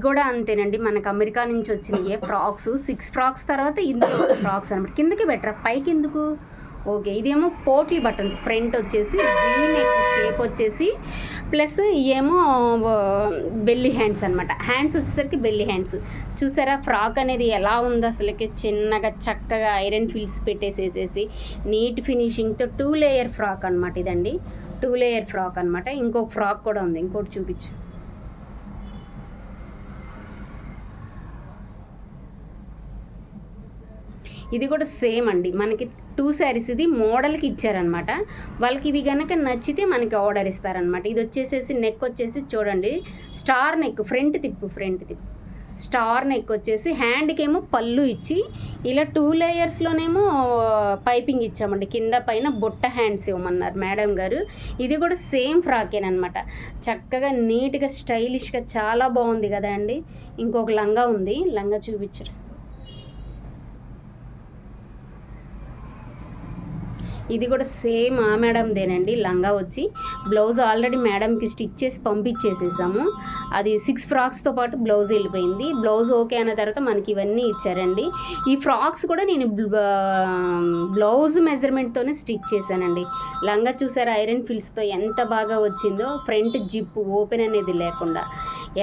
కూడా అంతేనండి. మనకు అమెరికా నుంచి వచ్చినాయి ఫ్రాక్స్ 6 ఫ్రాక్స్ తర్వాత ఇందులో ఫ్రాక్స్ అనమాట. కిందకి బెటర్, పైకి ఎందుకు? ఓకే, ఇదేమో పోట్లీ బటన్స్, ఫ్రంట్ వచ్చేసి వీ నెక్ షేప్ వచ్చేసి, ప్లస్ ఏమో బెల్లి హ్యాండ్స్ అనమాట. హ్యాండ్స్ వచ్చేసరికి బెల్లి హ్యాండ్స్. చూసారా ఫ్రాక్ అనేది ఎలా ఉందో అసలుకి, చిన్నగా చక్కగా ఐరన్ ఫిల్స్ పెట్టేసేసేసి నీట్ ఫినిషింగ్తో 2 లేయర్ ఫ్రాక్ అనమాట ఇదండి. 2 లేయర్ ఫ్రాక్ అనమాట. ఇంకొక ఫ్రాక్ కూడా ఉంది, ఇంకోటి చూపించు. ఇది కూడా సేమ్ అండి, మనకి 2 శారీస్ ఇది మోడల్కి ఇచ్చారనమాట. వాళ్ళకి ఇవి కనుక నచ్చితే మనకి ఆర్డర్ ఇస్తారనమాట. ఇది వచ్చేసేసి నెక్ వచ్చేసి చూడండి, స్టార్ నెక్, ఫ్రంట్ తిప్పు స్టార్ నెక్ వచ్చేసి, హ్యాండ్కి ఏమో పళ్ళు ఇచ్చి ఇలా 2 లేయర్స్లోనేమో పైపింగ్ ఇచ్చామండి. కింద పైన బుట్ట హ్యాండ్స్ ఇవ్వమన్నారు మేడం గారు. ఇది కూడా సేమ్ ఫ్రాకేనమాట. చక్కగా నీట్గా స్టైలిష్గా చాలా బాగుంది కదా అండి. ఇంకొక లంగా ఉంది, లంగా చూపించరు. ఇది కూడా సేమ్ ఆ మేడందేనండి. లంగా వచ్చి బ్లౌజ్ ఆల్రెడీ మేడంకి స్టిచ్ చేసి పంపించేసేసాము. అది 6 ఫ్రాక్స్తో పాటు బ్లౌజ్ వెళ్ళిపోయింది. బ్లౌజ్ ఓకే అన్న తర్వాత మనకి ఇవన్నీ ఇచ్చారండి. ఈ ఫ్రాక్స్ కూడా నేను బ్లౌజ్ మెజర్మెంట్తోనే స్టిచ్ చేశానండి. లంగా చూసారా ఐరన్ ఫిల్స్తో ఎంత బాగా వచ్చిందో, ఫ్రంట్ జిప్ ఓపెన్ అనేది లేకుండా.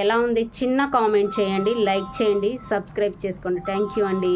ఎలా ఉంది చిన్న కామెంట్ చేయండి, లైక్ చేయండి, సబ్స్క్రైబ్ చేసుకోండి. థ్యాంక్ యూ అండి.